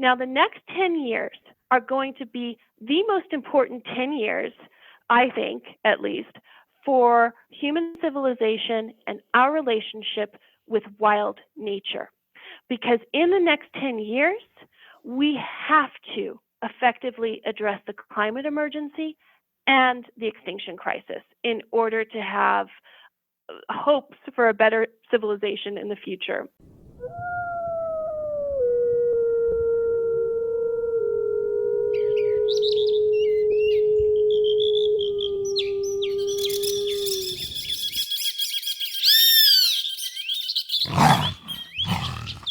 Now, the next 10 years are going to be the most important 10 years, I think, at least, for human civilization and our relationship with wild nature. Because in the next 10 years, we have to effectively address the climate emergency and the extinction crisis in order to have hopes for a better civilization in the future.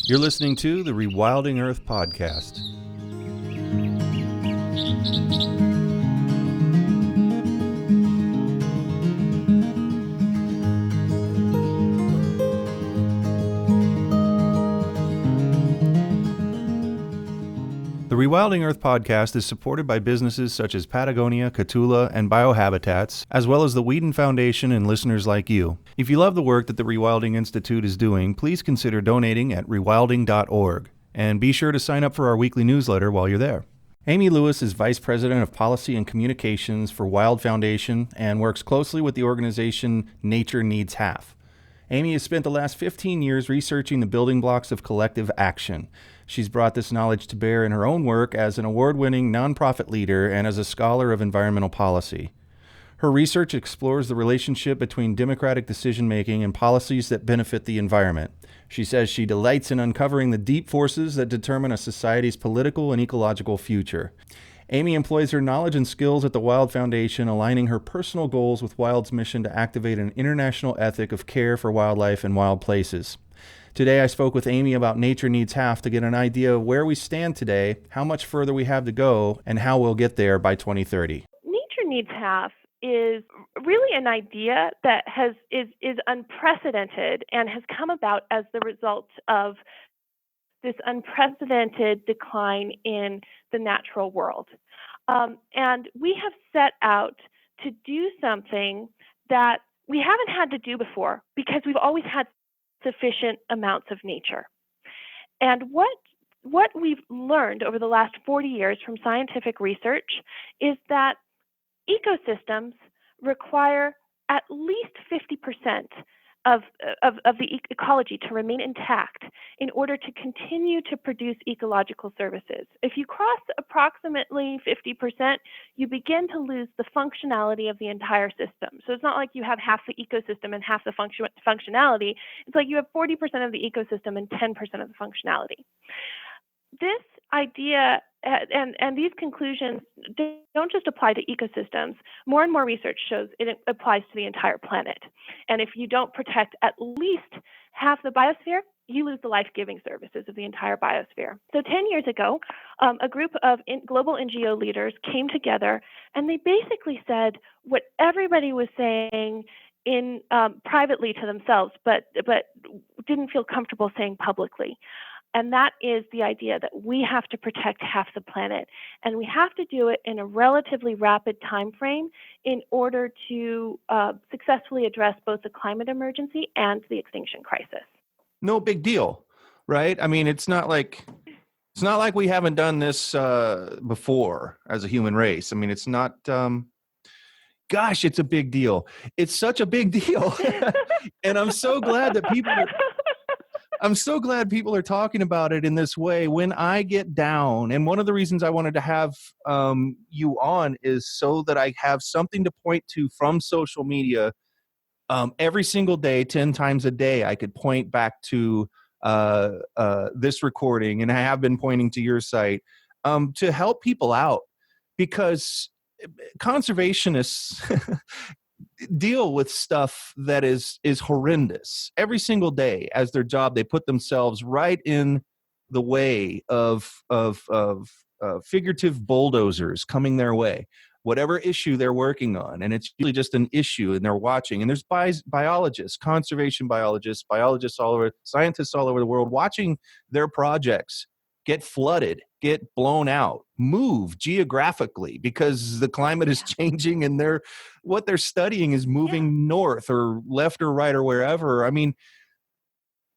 You're listening to the Rewilding Earth podcast. The Rewilding Earth podcast is supported by businesses such as Patagonia, Catula, and Biohabitats, as well as the Whedon Foundation and listeners like you. If you love the work that the Rewilding Institute is doing, please consider donating at rewilding.org. And be sure to sign up for our weekly newsletter while you're there. Amy Lewis is Vice President of Policy and Communications for Wild Foundation and works closely with the organization Nature Needs Half. Amy has spent the last 15 years researching the building blocks of collective action. She's brought this knowledge to bear in her own work as an award-winning nonprofit leader and as a scholar of environmental policy. Her research explores the relationship between democratic decision-making and policies that benefit the environment. She says she delights in uncovering the deep forces that determine a society's political and ecological future. Amy employs her knowledge and skills at the Wild Foundation, aligning her personal goals with Wild's mission to activate an international ethic of care for wildlife and wild places. Today, I spoke with Amy about Nature Needs Half to get an idea of where we stand today, how much further we have to go, and how we'll get there by 2030. Nature Needs Half is really an idea that is unprecedented and has come about as the result of this unprecedented decline in the natural world. And we have set out to do something that we haven't had to do before because we've always had sufficient amounts of nature. And what we've learned over the last 40 years from scientific research is that ecosystems require at least 50% of the ecology to remain intact in order to continue to produce ecological services. If you cross approximately 50%, you begin to lose the functionality of the entire system. So it's not like you have half the ecosystem and half the functionality. It's like you have 40% of the ecosystem and 10% of the functionality. This idea and these conclusions don't just apply to ecosystems. More and more research shows it applies to the entire planet. And if you don't protect at least half the biosphere, you lose the life-giving services of the entire biosphere. So 10 years ago, a group of global NGO leaders came together and they basically said what everybody was saying in privately to themselves, but didn't feel comfortable saying publicly. And that is the idea that we have to protect half the planet, and we have to do it in a relatively rapid time frame in order to successfully address both the climate emergency and the extinction crisis. No big deal, right? I mean, it's not like we haven't done this before as a human race. I mean, it's not. Gosh, it's a big deal. It's such a big deal, and I'm so glad that people are talking about it in this way. When I get down, and one of the reasons I wanted to have you on is so that I have something to point to from social media every single day, 10 times a day. I could point back to this recording, and I have been pointing to your site to help people out, because conservationists deal with stuff that is horrendous every single day as their job. They put themselves right in the way of figurative bulldozers coming their way, whatever issue they're working on. And it's usually just an issue, and they're watching. And there's biologists, conservation biologists all over, scientists all over the world watching their projects get flooded, get blown out, move geographically because the climate is changing, and what they're studying is moving north or left or right or wherever. I mean,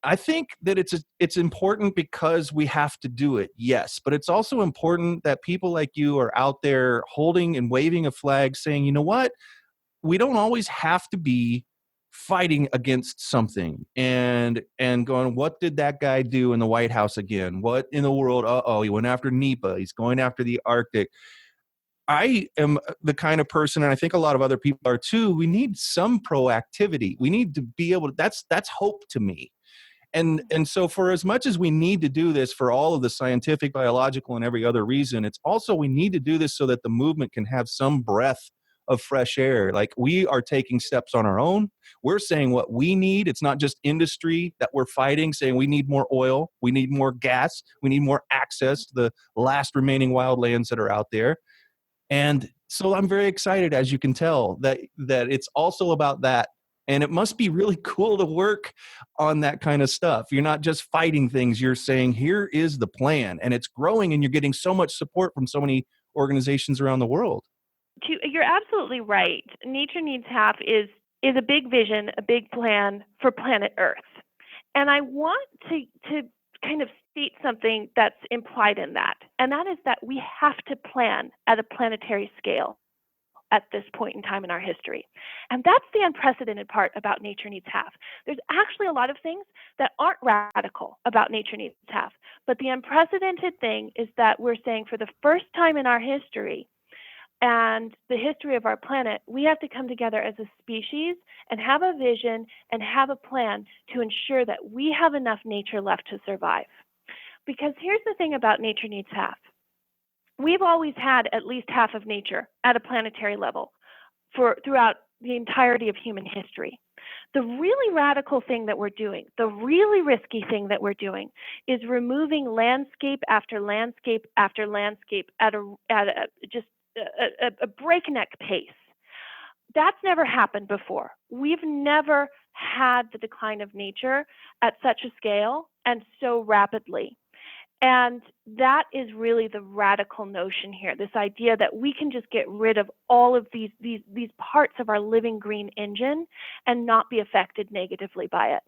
I think that it's important because we have to do it, yes, but it's also important that people like you are out there holding and waving a flag saying, you know what, we don't always have to be fighting against something and going, what did that guy do in the White House again? What in the world? Uh-oh, he went after NEPA, he's going after the Arctic. I am the kind of person, and I think a lot of other people are too, we need some proactivity. We need to be able to, that's hope to me. And so for as much as we need to do this for all of the scientific, biological, and every other reason, it's also we need to do this so that the movement can have some breath of fresh air. Like, we are taking steps on our own. We're saying what we need. It's not just industry that we're fighting, saying we need more oil, we need more gas, we need more access to the last remaining wildlands that are out there. And so I'm very excited, as you can tell, that it's also about that. And it must be really cool to work on that kind of stuff. You're not just fighting things, you're saying, here is the plan. And it's growing, and you're getting so much support from so many organizations around the world. You're absolutely right. Nature Needs Half is a big vision, a big plan for planet Earth. And I want to kind of state something that's implied in that, and that is that we have to plan at a planetary scale at this point in time in our history. And that's the unprecedented part about Nature Needs Half. There's actually a lot of things that aren't radical about Nature Needs Half, but the unprecedented thing is that we're saying for the first time in our history and the history of our planet, we have to come together as a species and have a vision and have a plan to ensure that we have enough nature left to survive. Because here's the thing about Nature Needs Half. We've always had at least half of nature at a planetary level throughout the entirety of human history. The really radical thing that we're doing, the really risky thing that we're doing, is removing landscape after landscape after landscape at a breakneck pace. That's never happened before. We've never had the decline of nature at such a scale and so rapidly. And that is really the radical notion here, this idea that we can just get rid of all of these parts of our living green engine and not be affected negatively by it.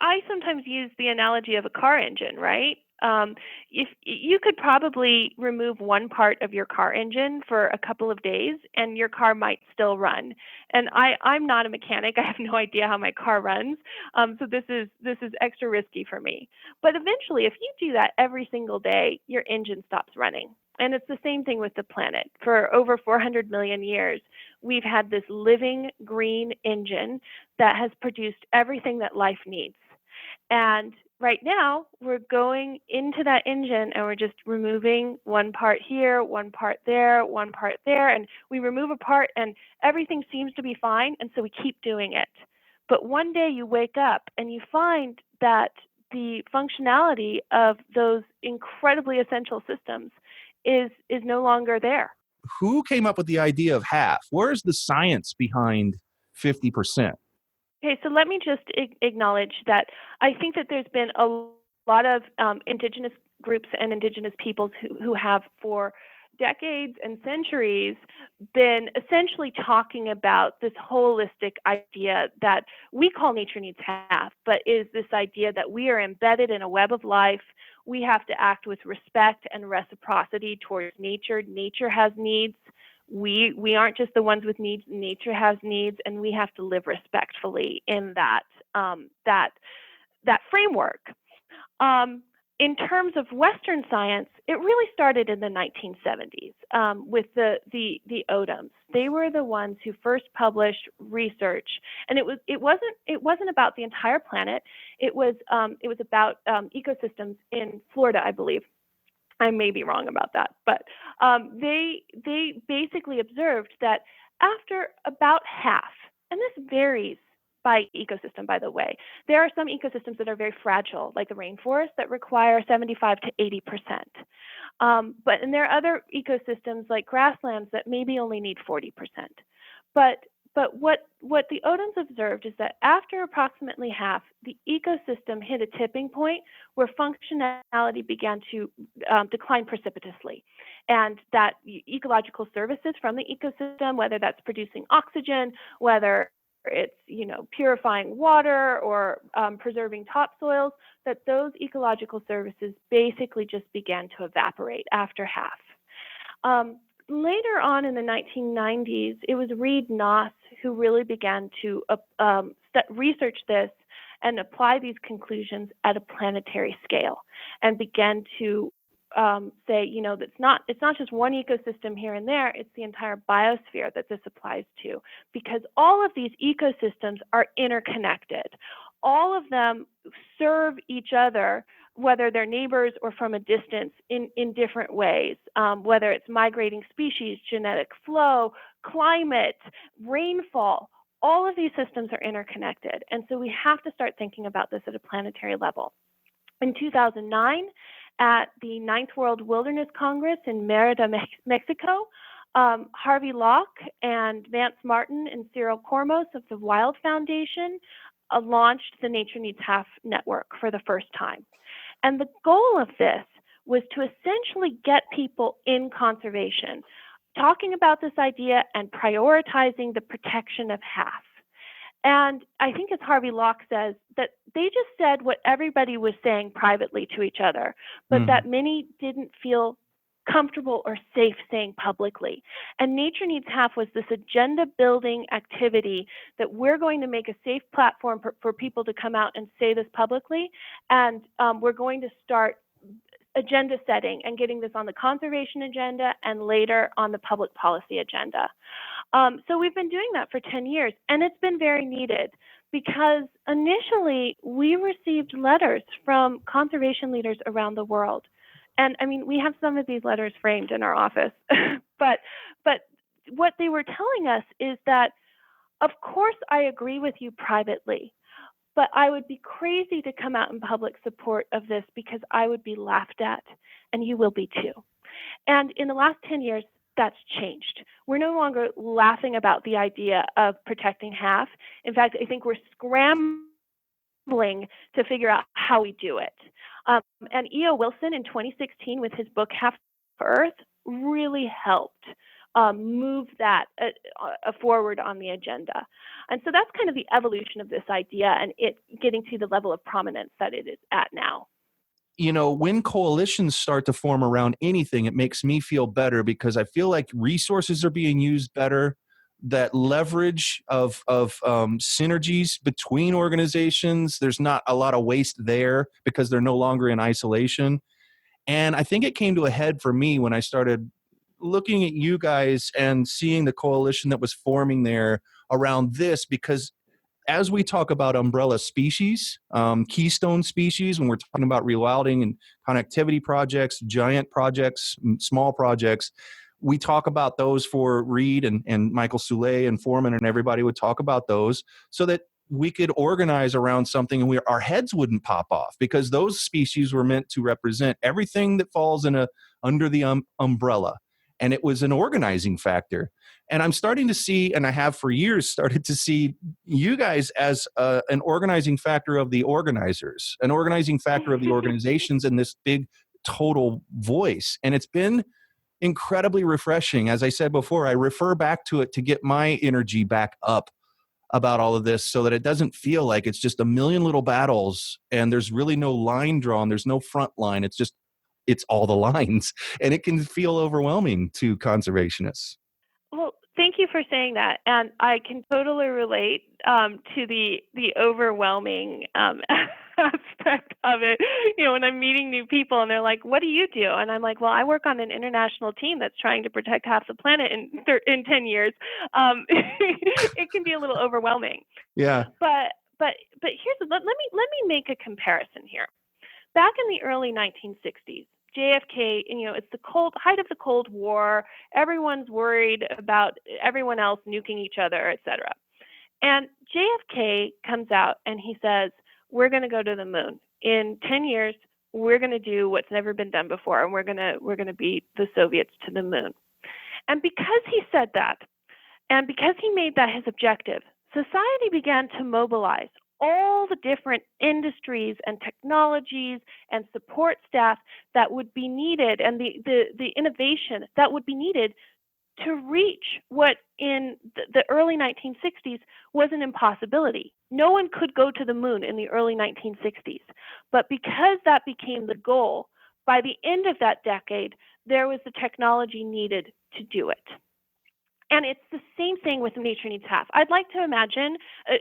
I sometimes use the analogy of a car engine, right? If you could probably remove one part of your car engine for a couple of days and your car might still run. And I'm not a mechanic. I have no idea how my car runs. So this is extra risky for me. But eventually, if you do that every single day, your engine stops running. And it's the same thing with the planet. For over 400 million years, we've had this living green engine that has produced everything that life needs. And right now, we're going into that engine and we're just removing one part here, one part there, one part there. And we remove a part and everything seems to be fine. And so we keep doing it. But one day you wake up and you find that the functionality of those incredibly essential systems is no longer there. Who came up with the idea of half? Where's the science behind 50%? Okay, so let me just acknowledge that I think that there's been a lot of indigenous groups and indigenous peoples who have for decades and centuries been essentially talking about this holistic idea that we call Nature Needs Half, but is this idea that we are embedded in a web of life. We have to act with respect and reciprocity towards nature. Nature has needs. We aren't just the ones with needs. Nature has needs, and we have to live respectfully in that framework. In terms of Western science, it really started in the 1970s with the ODUMs. They were the ones who first published research, and it wasn't about the entire planet. It was about ecosystems in Florida, I believe. I may be wrong about that, but they basically observed that after about half, and this varies by ecosystem, by the way. There are some ecosystems that are very fragile, like the rainforest, that require 75 to 80%. But and there are other ecosystems like grasslands that maybe only need 40%. But what the ODUMs observed is that after approximately half, the ecosystem hit a tipping point where functionality began to decline precipitously. And that ecological services from the ecosystem, whether that's producing oxygen, whether it's, purifying water or preserving topsoils, that those ecological services basically just began to evaporate after half. Later on in the 1990s, it was Reed Noss who really began to research this and apply these conclusions at a planetary scale, and began to say, that it's not just one ecosystem here and there, it's the entire biosphere that this applies to, because all of these ecosystems are interconnected. All of them serve each other, whether they're neighbors or from a distance, in different ways, whether it's migrating species, genetic flow, climate, rainfall. All of these systems are interconnected. And so we have to start thinking about this at a planetary level. In 2009, at the Ninth World Wilderness Congress in Merida, Mexico, Harvey Locke and Vance Martin and Cyril Kormos of the Wild Foundation launched the Nature Needs Half network for the first time. And the goal of this was to essentially get people in conservation talking about this idea and prioritizing the protection of half. And I think, as Harvey Locke says, that they just said what everybody was saying privately to each other, but that many didn't feel comfortable or safe saying publicly. And Nature Needs Half was this agenda building activity that we're going to make a safe platform for people to come out and say this publicly. And we're going to start agenda setting and getting this on the conservation agenda and later on the public policy agenda. So we've been doing that for 10 years, and it's been very needed, because initially we received letters from conservation leaders around the world. And I mean, we have some of these letters framed in our office, but what they were telling us is that, of course, I agree with you privately, but I would be crazy to come out in public support of this, because I would be laughed at, and you will be too. And in the last 10 years, that's changed. We're no longer laughing about the idea of protecting half. In fact, I think we're scrambling to figure out how we do it. And E.O. Wilson in 2016, with his book Half Earth, really helped move that forward on the agenda. And so that's kind of the evolution of this idea, and it getting to the level of prominence that it is at now. When coalitions start to form around anything, it makes me feel better, because I feel like resources are being used better, that leverage of synergies between organizations, there's not a lot of waste there because they're no longer in isolation. And I think it came to a head for me when I started looking at you guys and seeing the coalition that was forming there around this, because as we talk about umbrella species, keystone species, when we're talking about rewilding and connectivity projects, giant projects, small projects, we talk about those for Reed and Michael Soule and Foreman, and everybody would talk about those so that we could organize around something and our heads wouldn't pop off, because those species were meant to represent everything that falls under the umbrella. And it was an organizing factor. And I'm starting to see, and I have for years started to see, you guys as an organizing factor of the organizers, an organizing factor of the organizations, and this big total voice. And it's been incredibly refreshing. As I said before, I refer back to it to get my energy back up about all of this, so that it doesn't feel like it's just a million little battles and there's really no line drawn. There's no front line. It's all the lines, and it can feel overwhelming to conservationists. Well, thank you for saying that, and I can totally relate to the overwhelming aspect of it. When I'm meeting new people and they're like, "What do you do?" and I'm like, "Well, I work on an international team that's trying to protect half the planet in 10 years." It can be a little overwhelming. Yeah. But let me make a comparison here. Back in the early 1960s, JFK, it's the height of the Cold War. Everyone's worried about everyone else nuking each other, etc. And JFK comes out and he says, "We're going to go to the moon. In 10 years, we're going to do what's never been done before, and we're going to beat the Soviets to the moon." And because he said that, and because he made that his objective, society began to mobilize all the different industries and technologies and support staff that would be needed, and the innovation that would be needed to reach what in the early 1960s was an impossibility. No one could go to the moon in the early 1960s. But because that became the goal, by the end of that decade, there was the technology needed to do it. And it's the same thing with Nature Needs Half. I'd like to imagine,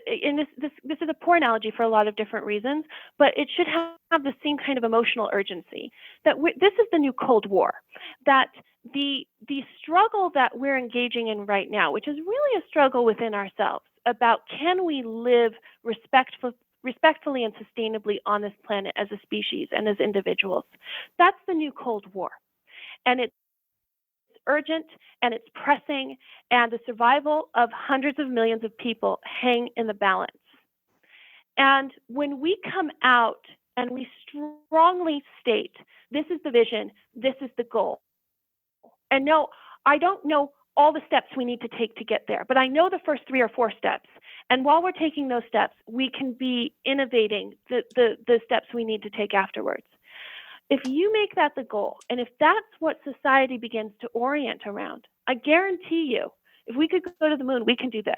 and this is a poor analogy for a lot of different reasons, but it should have the same kind of emotional urgency, that this is the new Cold War, that the struggle that we're engaging in right now, which is really a struggle within ourselves about can we live respectfully and sustainably on this planet as a species and as individuals, that's the new Cold War. And it's urgent and it's pressing, and the survival of hundreds of millions of people hang in the balance. And when we come out and we strongly state, this is the vision, this is the goal. And no, I don't know all the steps we need to take to get there, but I know the first 3 or 4 steps. And while we're taking those steps, we can be innovating the steps we need to take afterwards. If you make that the goal, and if that's what society begins to orient around, I guarantee you, if we could go to the moon, we can do this.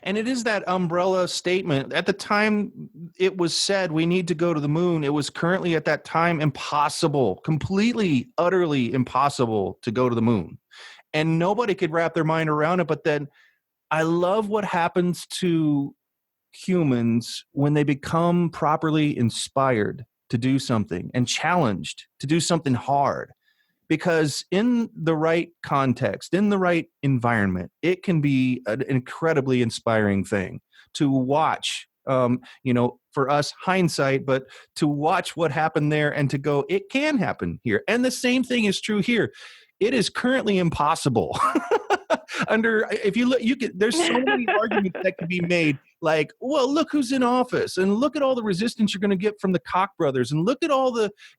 And it is that umbrella statement. At the time it was said we need to go to the moon, it was currently at that time impossible, completely, utterly impossible to go to the moon. And nobody could wrap their mind around it. But then I love what happens to humans when they become properly inspired to do something and challenged to do something hard. Because in the right context, in the right environment, it can be an incredibly inspiring thing to watch. For us, hindsight, but to watch what happened there and to go, it can happen here. And the same thing is true here. It is currently impossible. If you look, there's so many arguments that could be made. Like, well, look who's in office, and look at all the resistance you're going to get from the Koch brothers, and look at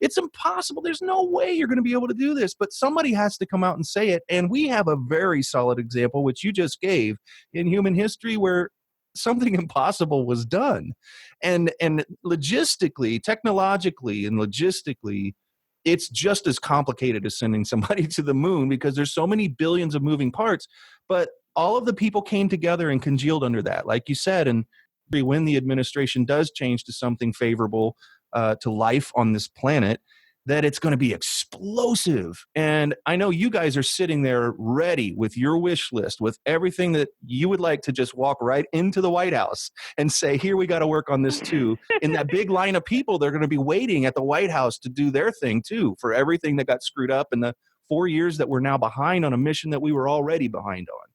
it's impossible. There's no way you're going to be able to do this. But somebody has to come out and say it. And we have a very solid example, which you just gave, in human history, where something impossible was done. And logistically, technologically, and logistically, it's just as complicated as sending somebody to the moon, because there's so many billions of moving parts. But all of the people came together and congealed under that, like you said. And when the administration does change to something favorable to life on this planet, that it's going to be explosive. And I know you guys are sitting there ready with your wish list, with everything that you would like to just walk right into the White House and say, here, we got to work on this too. In that big line of people, they're going to be waiting at the White House to do their thing too, for everything that got screwed up in the 4 years that we're now behind on a mission that we were already behind on.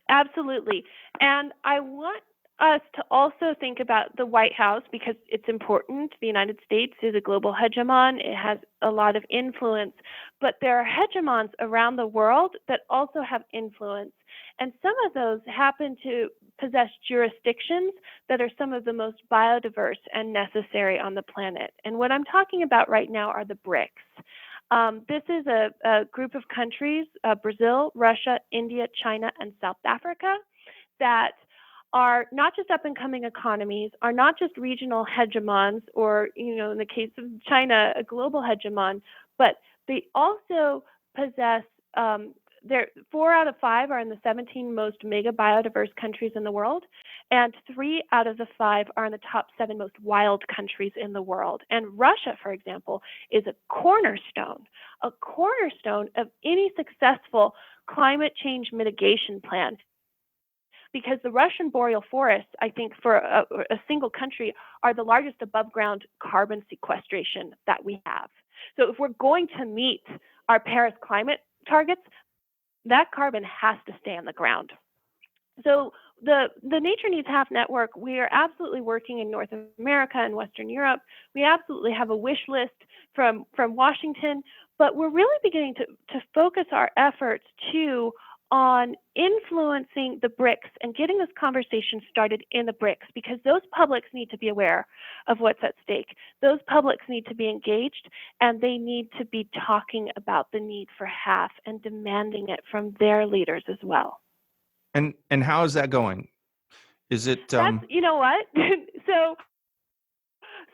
Absolutely. And I want us to also think about the White House, because it's important. The United States is a global hegemon. It has a lot of influence, but there are hegemons around the world that also have influence. And some of those happen to possess jurisdictions that are some of the most biodiverse and necessary on the planet. And what I'm talking about right now are the BRICS. This is a group of countries, Brazil, Russia, India, China, and South Africa, that are not just up-and-coming economies, are not just regional hegemons, or, in the case of China, a global hegemon, but they also possess, 4 out of 5 are in the 17 most mega biodiverse countries in the world, and 3 out of the 5 are in the top 7 most wild countries in the world. And Russia, for example, is a cornerstone of any successful climate change mitigation plan. Because the Russian boreal forests, I think, for a single country, are the largest above-ground carbon sequestration that we have. So if we're going to meet our Paris climate targets, that carbon has to stay on the ground. So the Nature Needs Half network, we are absolutely working in North America and Western Europe. We absolutely have a wish list from Washington, but we're really beginning to focus our efforts too on influencing the BRICS and getting this conversation started in the BRICS, because those publics need to be aware of what's at stake. Those publics need to be engaged, and they need to be talking about the need for half and demanding it from their leaders as well. And how is that going? Is it? You know what? So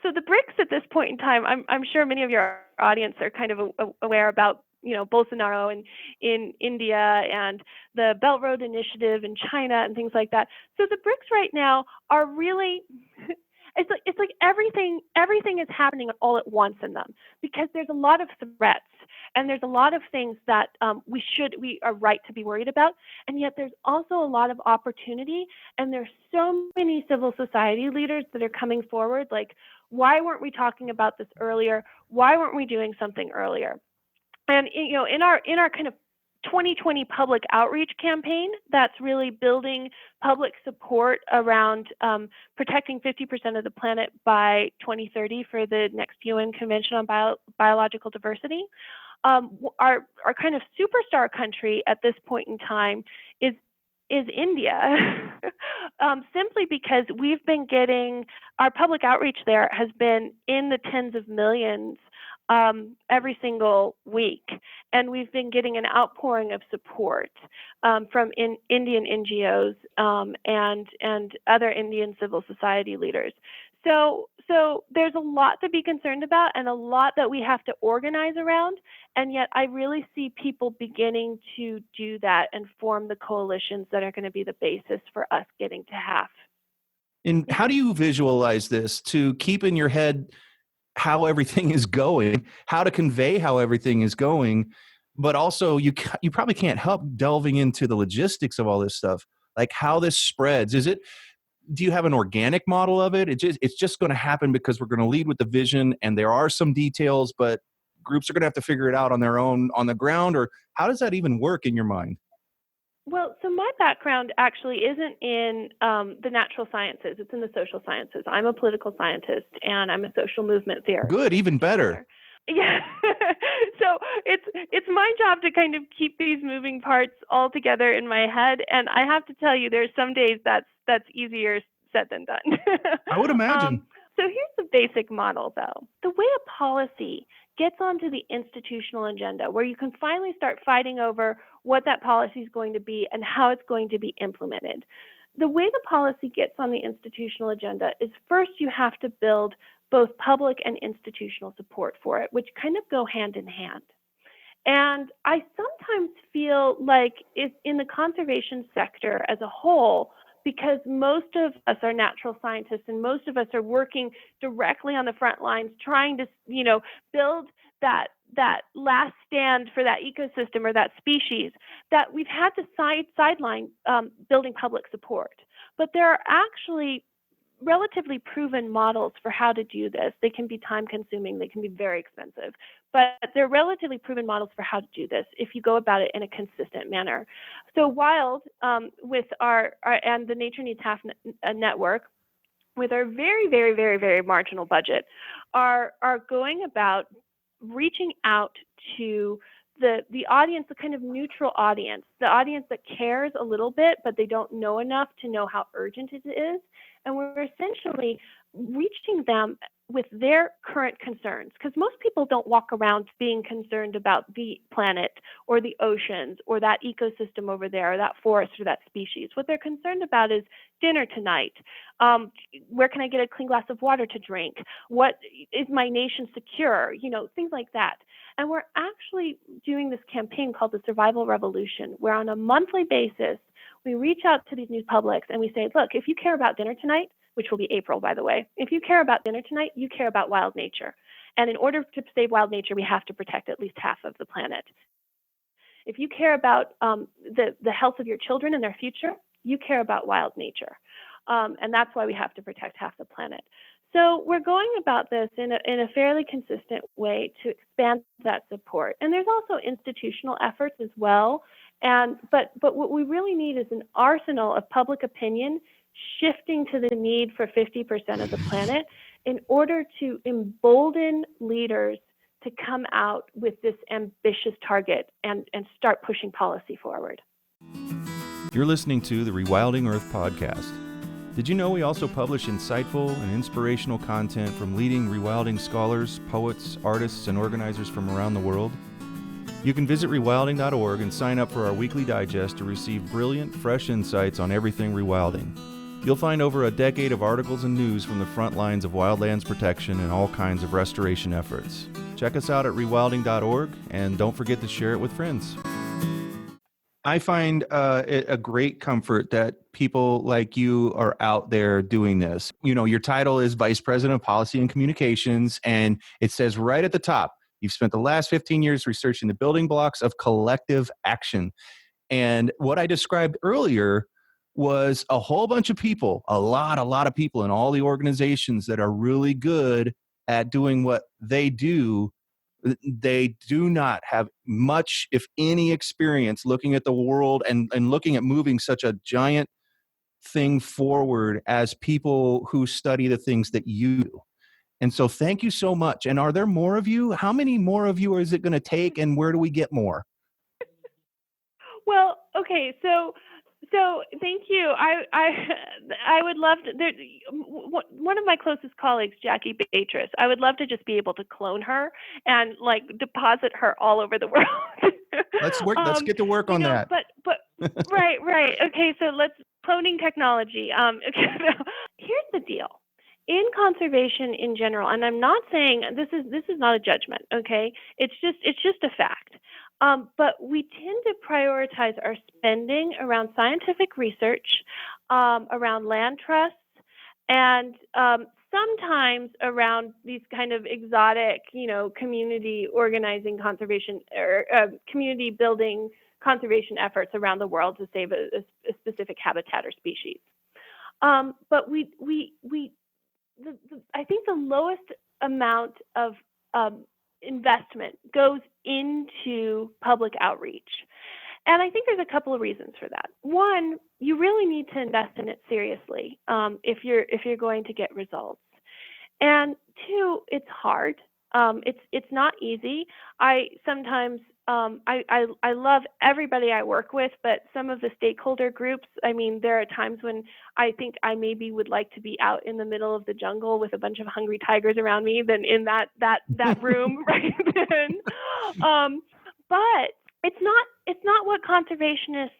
the BRICS at this point in time, I'm sure many of your audience are kind of aware about Bolsonaro in India and the Belt Road Initiative in China and things like that. So the BRICS right now are really it's like everything is happening all at once in them, because there's a lot of threats and there's a lot of things that we are right to be worried about, and yet there's also a lot of opportunity, and there's so many civil society leaders that are coming forward, like, why weren't we talking about this earlier? Why weren't we doing something earlier? And in our kind of 2020 public outreach campaign that's really building public support around protecting 50% of the planet by 2030 for the next UN Convention on Biological Diversity. Our kind of superstar country at this point in time is India, simply because we've been getting, our public outreach there has been in the tens of millions every single week, and we've been getting an outpouring of support from Indian NGOs and other Indian civil society leaders. So there's a lot to be concerned about and a lot that we have to organize around, and yet I really see people beginning to do that and form the coalitions that are going to be the basis for us getting to half. And how do you visualize this to keep in your head how everything is going, how to convey how everything is going, but also you probably can't help delving into the logistics of all this stuff, like how this spreads? Do you have an organic model of it? It's just going to happen because we're going to lead with the vision, and there are some details, but groups are going to have to figure it out on their own on the ground? Or how does that even work in your mind? Well, so my background actually isn't in the natural sciences. It's in the social sciences. I'm a political scientist, and I'm a social movement theorist. Good, even better. Yeah. So it's my job to kind of keep these moving parts all together in my head. And I have to tell you, there's some days that's easier said than done. I would imagine. So here's the basic model, though. The way a policy gets onto the institutional agenda, where you can finally start fighting over what that policy is going to be and how it's going to be implemented. The way the policy gets on the institutional agenda is, first you have to build both public and institutional support for it, which kind of go hand in hand. And I sometimes feel like it's in the conservation sector as a whole, because most of us are natural scientists and most of us are working directly on the front lines trying to, build that last stand for that ecosystem or that species, that we've had to sideline building public support. But there are actually relatively proven models for how to do this. They can be time consuming, they can be very expensive, but they're relatively proven models for how to do this if you go about it in a consistent manner. So WILD, with our and the Nature Needs Half network, with our very, very, very, very marginal budget, are going about reaching out to the audience, the kind of neutral audience, the audience that cares a little bit, but they don't know enough to know how urgent it is. And we're essentially reaching them with their current concerns, because most people don't walk around being concerned about the planet or the oceans or that ecosystem over there or that forest or that species. What they're concerned about is dinner tonight. Where can I get a clean glass of water to drink? What is my nation secure? Things like that. And we're actually doing this campaign called the Survival Revolution, where on a monthly basis, we reach out to these new publics and we say, look, if you care about dinner tonight, which will be April, by the way, if you care about dinner tonight, you care about wild nature. And in order to save wild nature, we have to protect at least half of the planet. If you care about the health of your children and their future, you care about wild nature. And that's why we have to protect half the planet. So we're going about this in a fairly consistent way to expand that support. And there's also institutional efforts as well. But what we really need is an arsenal of public opinion shifting to the need for 50% of the planet in order to embolden leaders to come out with this ambitious target and start pushing policy forward. You're listening to the Rewilding Earth podcast. Did you know we also publish insightful and inspirational content from leading rewilding scholars, poets, artists, and organizers from around the world? You can visit rewilding.org and sign up for our weekly digest to receive brilliant, fresh insights on everything rewilding. You'll find over a decade of articles and news from the front lines of wildlands protection and all kinds of restoration efforts. Check us out at rewilding.org, and don't forget to share it with friends. I find it a great comfort that people like you are out there doing this. You know, your title is Vice President of Policy and Communications, and it says right at the top, you've spent the last 15 years researching the building blocks of collective action. And what I described earlier was a whole bunch of people, a lot of people in all the organizations that are really good at doing what they do. They do not have much, if any, experience looking at the world and looking at moving such a giant thing forward as people who study the things that you do. And so thank you so much. And are there more of you? How many more of you is it going to take, and where do we get more? Well, okay, so thank you. I would love to. One of my closest colleagues, Jackie Beatrice. I would love to just be able to clone her and like deposit her all over the world. Let's work. Let's get to work on that. But right. Okay, so let's cloning technology. Okay, so here's the deal. In conservation in general, and I'm not saying this is not a judgment. Okay, it's just a fact. But we tend to prioritize our spending around scientific research, around land trusts, and sometimes around these kind of exotic, community organizing conservation or community building conservation efforts around the world to save a specific habitat or species. But I think the lowest amount of investment goes into public outreach. And I think there's a couple of reasons for that. One, you really need to invest in it seriously if you're going to get results. And two, it's hard. It's not easy. I sometimes I love everybody I work with, but some of the stakeholder groups, I mean, there are times when I think I maybe would like to be out in the middle of the jungle with a bunch of hungry tigers around me than in that room right then. But it's not what conservationists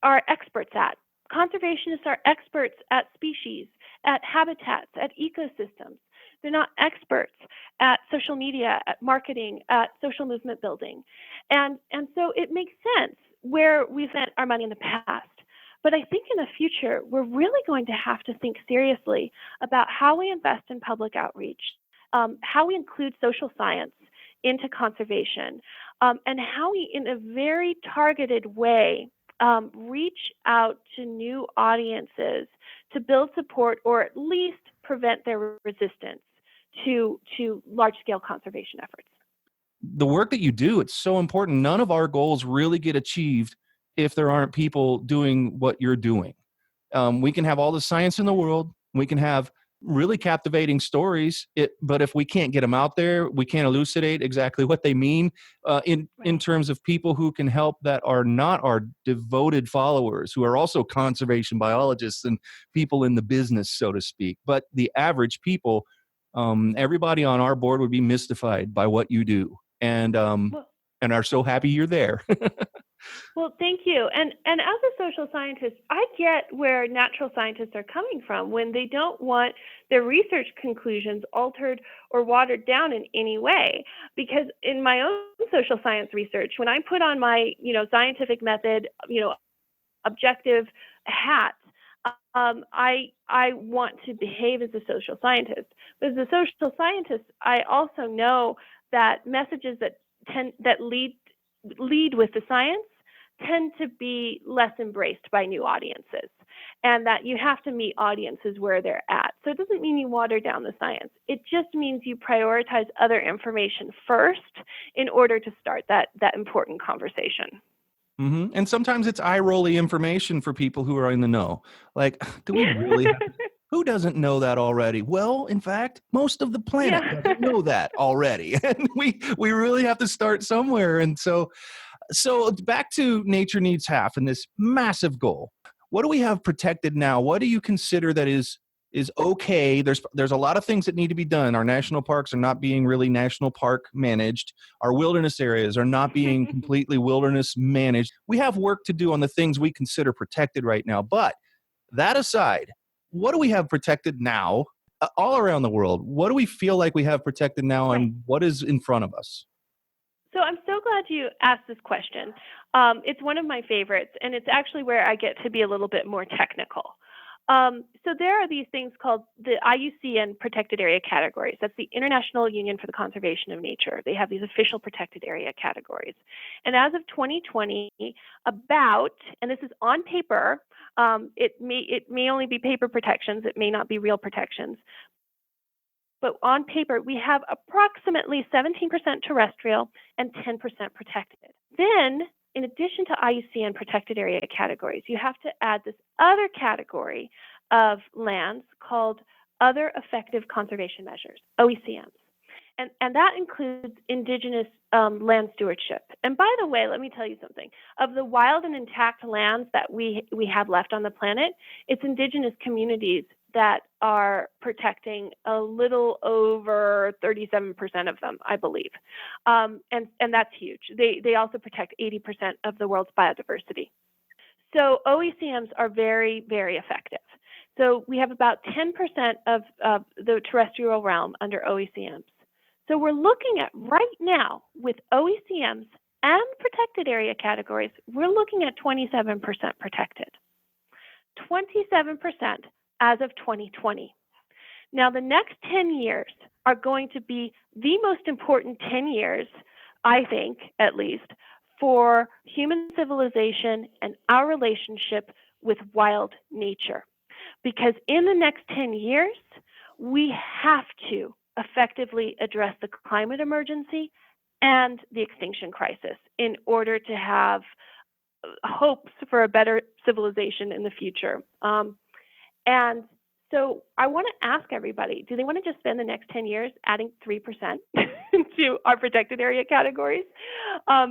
are experts at. Conservationists are experts at species, at habitats, at ecosystems. They're not experts at social media, at marketing, at social movement building. And so it makes sense where we've spent our money in the past. But I think in the future, we're really going to have to think seriously about how we invest in public outreach, how we include social science into conservation, and how we, in a very targeted way, reach out to new audiences to build support or at least prevent their resistance to large-scale conservation efforts. The work that you do, it's so important. None of our goals really get achieved if there aren't people doing what you're doing. We can have all the science in the world. We can have really captivating stories, but if we can't get them out there, we can't elucidate exactly what they mean in terms of people who can help that are not our devoted followers, who are also conservation biologists and people in the business, so to speak. But the average people, everybody on our board would be mystified by what you do, and are so happy you're there. Well, thank you. And as a social scientist, I get where natural scientists are coming from when they don't want their research conclusions altered or watered down in any way. Because in my own social science research, when I put on my, scientific method, objective hat, I want to behave as a social scientist. But as a social scientist, I also know that messages that lead with the science tend to be less embraced by new audiences, and that you have to meet audiences where they're at. So it doesn't mean you water down the science. It just means you prioritize other information first in order to start that important conversation. Mm-hmm. And sometimes it's eye-rolly information for people who are in the know. Like, do we really have to, who doesn't know that already? Well, in fact, most of the planet doesn't know that already. And we really have to start somewhere. And so back to Nature Needs Half and this massive goal. What do we have protected now? What do you consider that is okay? There's a lot of things that need to be done. Our national parks are not being really national park managed. Our wilderness areas are not being completely wilderness managed. We have work to do on the things we consider protected right now. But that aside, what do we have protected now all around the world, what do we feel like we have protected now, Right. and what is in front of us? So I'm so glad you asked this question. It's one of my favorites, and it's actually where I get to be a little bit more technical. So there are these things called the IUCN protected area categories. That's the International Union for the Conservation of Nature. They have these official protected area categories. And as of 2020, and this is on paper, it may only be paper protections, it may not be real protections, but on paper, we have approximately 17% terrestrial and 10% protected. Then, in addition to IUCN protected area categories, you have to add this other category of lands called Other Effective Conservation Measures, OECMs. And that includes indigenous land stewardship. And by the way, let me tell you something. Of the wild and intact lands that we have left on the planet, it's indigenous communities that are protecting a little over 37% of them, I believe. And that's huge. They also protect 80% of the world's biodiversity. So OECMs are very, very effective. So we have about 10% of the terrestrial realm under OECMs. So we're looking at right now with OECMs and protected area categories, we're looking at 27% protected. 27% as of 2020. Now, the next 10 years are going to be the most important 10 years, I think, at least, for human civilization and our relationship with wild nature. Because in the next 10 years, we have to effectively address the climate emergency and the extinction crisis in order to have hopes for a better civilization in the future. And so I want to ask everybody, do they want to just spend the next 10 years adding 3% to our protected area categories?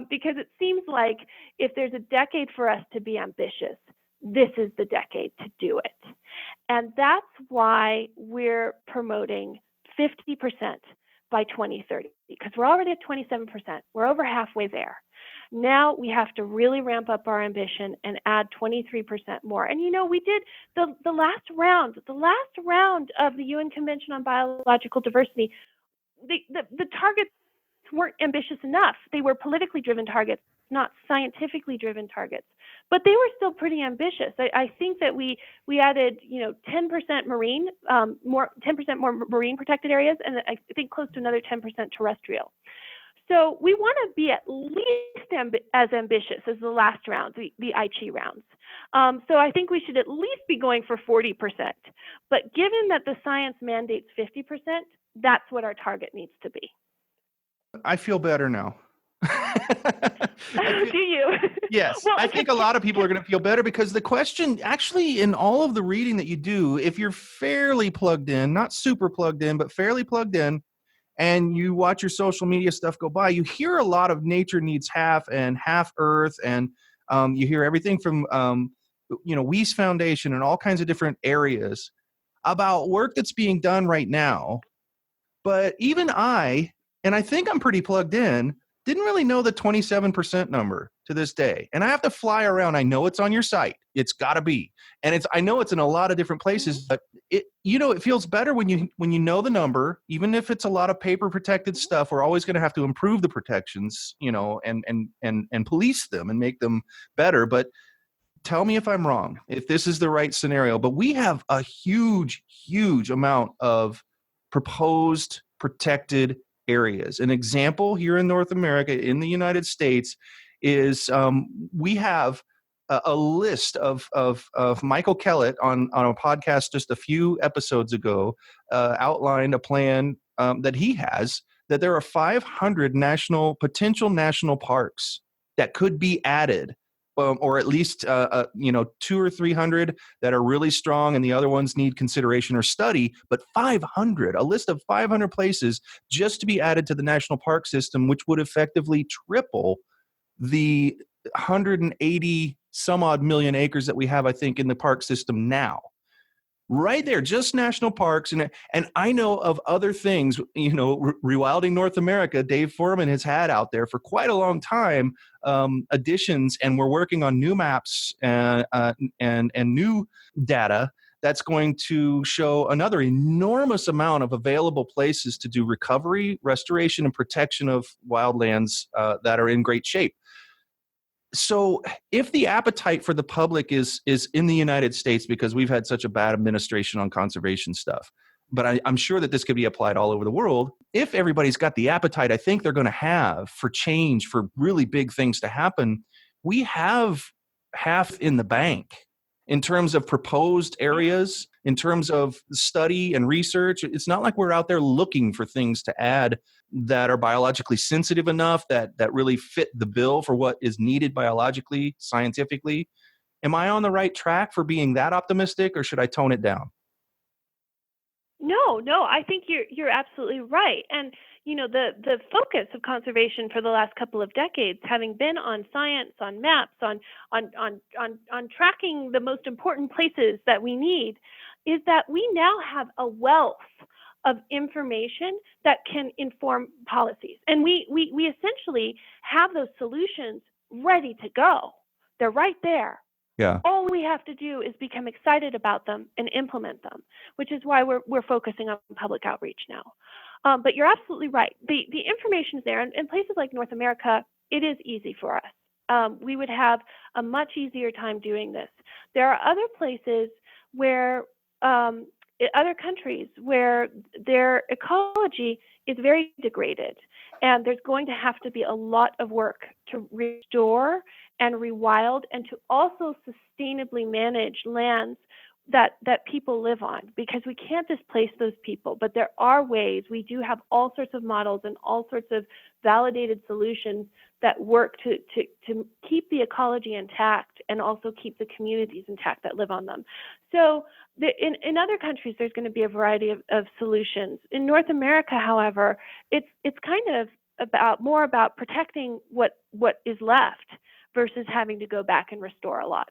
Because it seems like if there's a decade for us to be ambitious, this is the decade to do it. And that's why we're promoting 50% by 2030, because we're already at 27%. We're over halfway there. Now we have to really ramp up our ambition and add 23% more. And you know, we did the last round of the UN Convention on Biological Diversity. The targets weren't ambitious enough. They were politically driven targets, not scientifically driven targets. But they were still pretty ambitious. I think that we added, 10% marine, 10% more marine protected areas, and I think close to another 10% terrestrial. So we want to be at least as ambitious as the last round, the Aichi rounds. So I think we should at least be going for 40%. But given that the science mandates 50%, that's what our target needs to be. I feel better now. Do you? Yes. Well, I think a lot of people are going to feel better because the question, actually, in all of the reading that you do, if you're fairly plugged in, not super plugged in, but fairly plugged in, and you watch your social media stuff go by, you hear a lot of nature needs half and half earth, and you hear everything from Weiss Foundation and all kinds of different areas about work that's being done right now. But even and I think I'm pretty plugged in, didn't really know the 27% number to this day. And I have to fly around. I know it's on your site. It's got to be. And I know it's in a lot of different places, but it feels better when you know the number, even if it's a lot of paper protected stuff. We're always going to have to improve the protections, and police them and make them better. But tell me if I'm wrong, if this is the right scenario. But we have a huge, huge amount of proposed protected areas. An example here in North America, in the United States, is we have a list of Michael Kellett on a podcast just a few episodes ago outlined a plan that he has, that there are 500 potential national parks that could be added, or at least 200 or 300 that are really strong and the other ones need consideration or study, but 500, a list of 500 places just to be added to the national park system, which would effectively triple the 180 some odd million acres that we have, I think, in the park system now. Right there, just national parks. And I know of other things, Rewilding North America, Dave Foreman has had out there for quite a long time, additions, and we're working on new maps and new data that's going to show another enormous amount of available places to do recovery, restoration, and protection of wildlands that are in great shape. So if the appetite for the public is in the United States, because we've had such a bad administration on conservation stuff, but I'm sure that this could be applied all over the world. If everybody's got the appetite I think they're going to have for change, for really big things to happen, we have half in the bank in terms of proposed areas, in terms of study and research. It's not like we're out there looking for things to add that are biologically sensitive enough, that really fit the bill for what is needed biologically, scientifically. Am I on the right track for being that optimistic, or should I tone it down? No, I think you're absolutely right. And the focus of conservation for the last couple of decades, having been on science, on maps, on tracking the most important places that we need, is that we now have a wealth of information that can inform policies. And we essentially have those solutions ready to go. They're right there. Yeah. All we have to do is become excited about them and implement them, which is why we're focusing on public outreach now. But you're absolutely right. The information is there. And in places like North America, it is easy for us. We would have a much easier time doing this. There are other places where, other countries where their ecology is very degraded. And there's going to have to be a lot of work to restore and rewild, and to also sustainably manage lands that people live on, because we can't displace those people. But there are ways. We do have all sorts of models and all sorts of validated solutions that work to keep the ecology intact and also keep the communities intact that live on them. So in other countries, there's going to be a variety of solutions. In North America, however, it's kind of more about protecting what is left versus having to go back and restore a lot.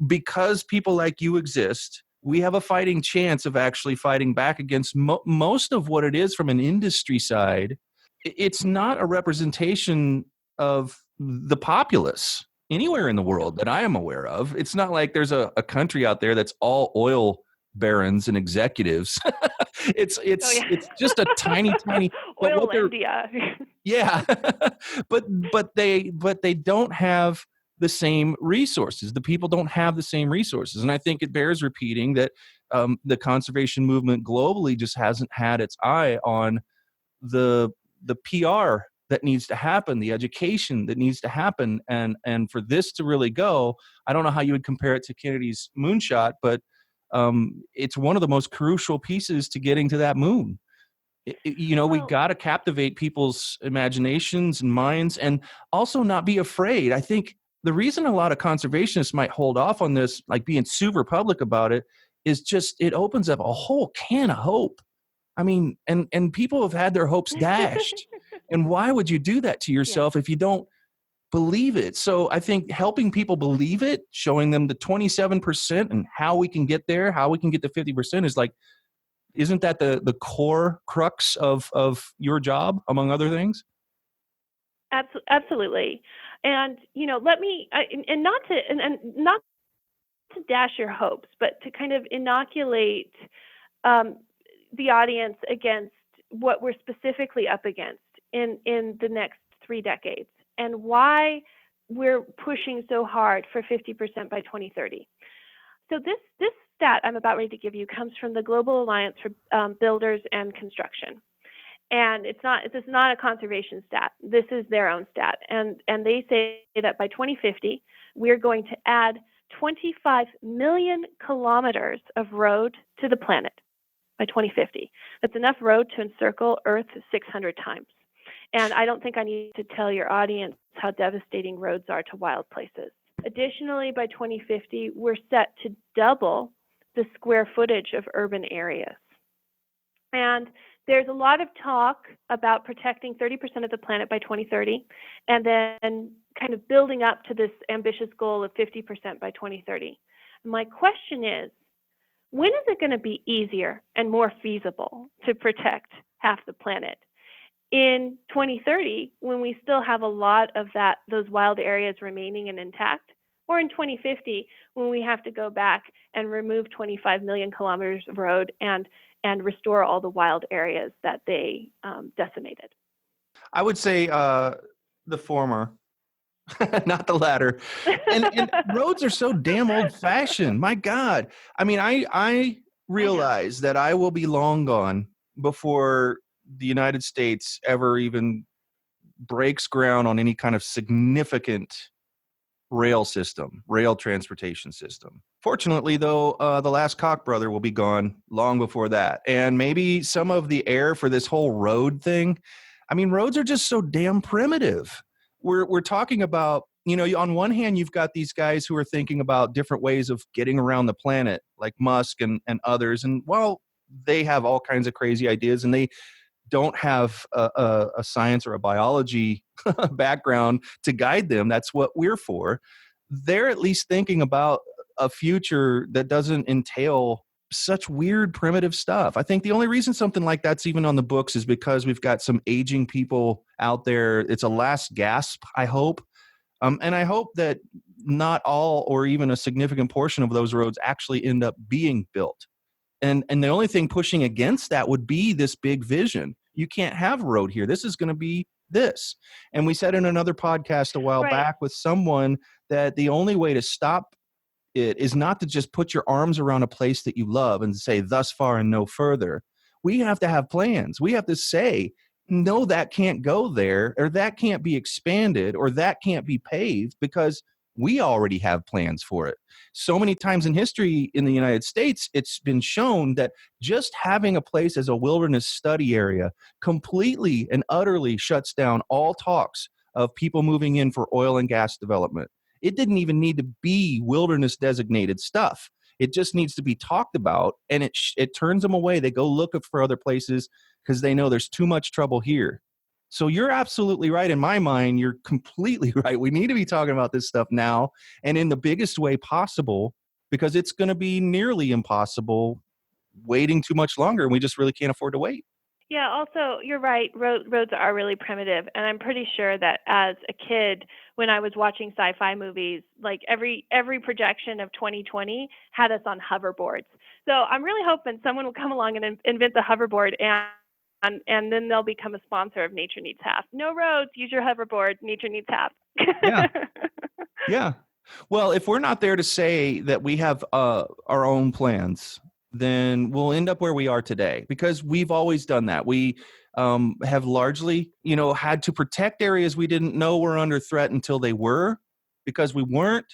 Because people like you exist, we have a fighting chance of actually fighting back against most of what it is from an industry side. It's not a representation of the populace anywhere in the world that I am aware of. It's not like there's a country out there that's all oil barons and executives. It's just a tiny Oil India. Yeah. but they don't have the same resources. The people don't have the same resources. And I think it bears repeating that the conservation movement globally just hasn't had its eye on the PR that needs to happen, the education that needs to happen. And for this to really go, I don't know how you would compare it to Kennedy's moonshot, but it's one of the most crucial pieces to getting to that moon. We got to captivate people's imaginations and minds, and also not be afraid. I think the reason a lot of conservationists might hold off on this, like being super public about it, is just it opens up a whole can of hope. I mean, and people have had their hopes dashed. And why would you do that to yourself if you don't believe it? So I think helping people believe it, showing them the 27% and how we can get there, how we can get to 50% is like, isn't that the core crux of your job, among other things? Absolutely. And let me and not to dash your hopes, but to kind of inoculate the audience against what we're specifically up against in the next 3 decades, and why we're pushing so hard for 50% by 2030. So this stat I'm about ready to give you comes from the Global Alliance for Builders and Construction. And this is not a conservation stat. This is their own stat. And they say that by 2050, we're going to add 25 million kilometers of road to the planet by 2050. That's enough road to encircle Earth 600 times. And I don't think I need to tell your audience how devastating roads are to wild places. Additionally, by 2050, we're set to double the square footage of urban areas. And there's a lot of talk about protecting 30% of the planet by 2030, and then kind of building up to this ambitious goal of 50% by 2030. My question is, when is it going to be easier and more feasible to protect half the planet? In 2030, when we still have a lot of those wild areas remaining and intact, or in 2050 when we have to go back and remove 25 million kilometers of road and restore all the wild areas that they decimated. I would say the former, not the latter. And roads are so damn old fashioned. My God. I mean, I realize that I will be long gone before the United States ever even breaks ground on any kind of significant rail transportation system. Fortunately, though, the last Koch brother will be gone long before that. And maybe some of the air for this whole road thing. I mean, roads are just so damn primitive. We're talking about, on one hand, you've got these guys who are thinking about different ways of getting around the planet, like Musk and others. And while they have all kinds of crazy ideas and they don't have a science or a biology background to guide them, that's what we're for. They're at least thinking about a future that doesn't entail such weird primitive stuff. I think the only reason something like that's even on the books is because we've got some aging people out there. It's a last gasp, I hope. And I hope that not all or even a significant portion of those roads actually end up being built. And the only thing pushing against that would be this big vision. You can't have a road here. This is going to be this. And we said in another podcast a while back with someone that the only way to stop it is not to just put your arms around a place that you love and say thus far and no further. We have to have plans. We have to say, no, that can't go there, or that can't be expanded, or that can't be paved, because we already have plans for it. So many times in history in the United States, it's been shown that just having a place as a wilderness study area completely and utterly shuts down all talks of people moving in for oil and gas development. It didn't even need to be wilderness designated stuff. It just needs to be talked about, and it turns them away. They go look for other places because they know there's too much trouble here. So you're absolutely right. In my mind, you're completely right. We need to be talking about this stuff now and in the biggest way possible, because it's going to be nearly impossible waiting too much longer. And we just really can't afford to wait. Yeah, also, you're right. Roads are really primitive. And I'm pretty sure that as a kid, when I was watching sci-fi movies, like every projection of 2020 had us on hoverboards. So I'm really hoping someone will come along and invent the hoverboard, and then they'll become a sponsor of Nature Needs Half. No roads, use your hoverboard. Nature Needs Half. Yeah. Yeah. Well, if we're not there to say that we have our own plans, then we'll end up where we are today, because we've always done that. We have largely, had to protect areas we didn't know were under threat until they were, because we weren't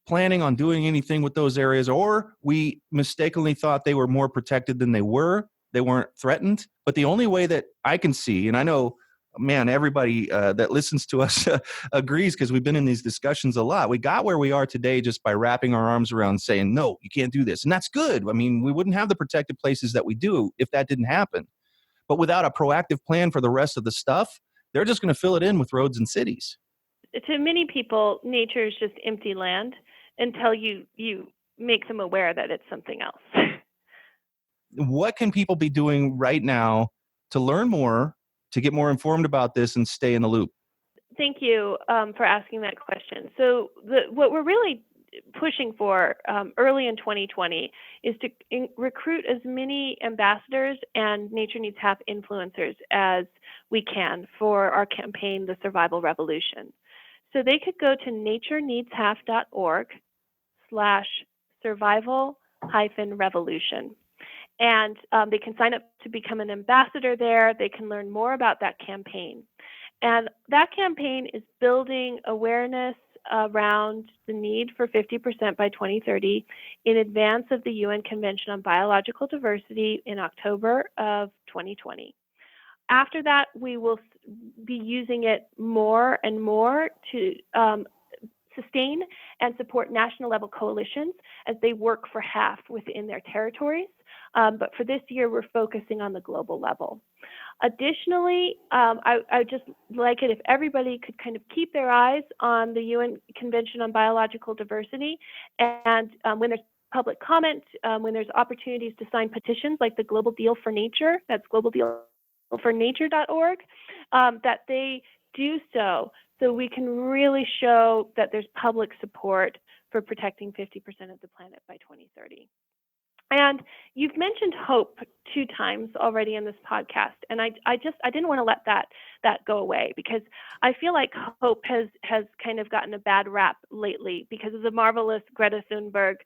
planning on doing anything with those areas, or we mistakenly thought they were more protected than they were. They weren't threatened. But the only way that I can see, and I know, man, everybody that listens to us agrees, because we've been in these discussions a lot. We got where we are today just by wrapping our arms around saying, no, you can't do this. And that's good. I mean, we wouldn't have the protected places that we do if that didn't happen. But without a proactive plan for the rest of the stuff, they're just going to fill it in with roads and cities. To many people, nature is just empty land until you make them aware that it's something else. What can people be doing right now to learn more, to get more informed about this and stay in the loop? Thank you for asking that question. So what we're really pushing for early in 2020 is to recruit as many ambassadors and Nature Needs Half influencers as we can for our campaign, The Survival Revolution. So they could go to natureneedshalf.org/survival-revolution. And they can sign up to become an ambassador there. They can learn more about that campaign. And that campaign is building awareness around the need for 50% by 2030 in advance of the UN Convention on Biological Diversity in October of 2020. After that, we will be using it more and more to sustain and support national level coalitions as they work for half within their territories. But for this year, we're focusing on the global level. Additionally, I just like it if everybody could kind of keep their eyes on the UN Convention on Biological Diversity, and when there's public comment, when there's opportunities to sign petitions like the Global Deal for Nature, that's globaldealfornature.org, that they do so so we can really show that there's public support for protecting 50% of the planet by 2030. And you've mentioned hope 2 times already in this podcast, and I didn't want to let that go away, because I feel like hope has kind of gotten a bad rap lately because of the marvelous Greta Thunberg,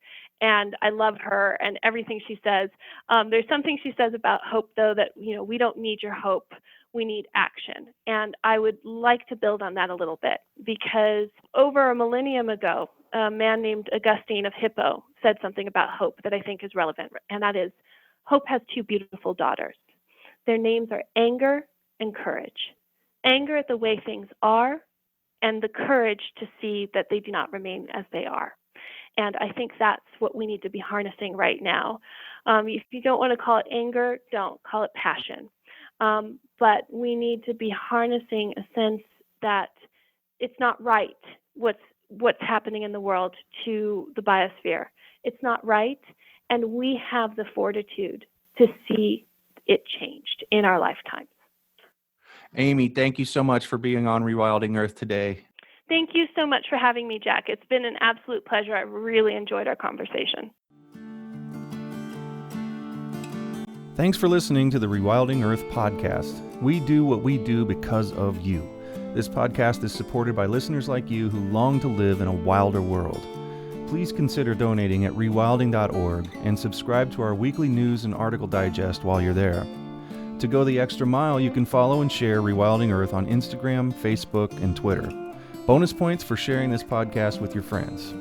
and I love her and everything she says. There's something she says about hope, though, that we don't need your hope, we need action. And I would like to build on that a little bit, because over a millennium ago, a man named Augustine of Hippo said something about hope that I think is relevant, and that is, hope has 2 beautiful daughters. Their names are anger and courage. Anger at the way things are, and the courage to see that they do not remain as they are. And I think that's what we need to be harnessing right now. If you don't want to call it anger, don't call it passion. But we need to be harnessing a sense that it's not right what's happening in the world to the biosphere. It's not right, and we have the fortitude to see it changed in our lifetimes. Amy, thank you so much for being on Rewilding Earth today. Thank you so much for having me, Jack. It's been an absolute pleasure. I really enjoyed our conversation. Thanks for listening to the Rewilding Earth podcast. We do what we do because of you. This podcast is supported by listeners like you who long to live in a wilder world. Please consider donating at rewilding.org and subscribe to our weekly news and article digest while you're there. To go the extra mile, you can follow and share Rewilding Earth on Instagram, Facebook, and Twitter. Bonus points for sharing this podcast with your friends.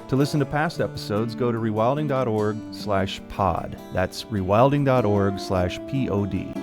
To listen to past episodes, go to rewilding.org/pod. That's rewilding.org/pod.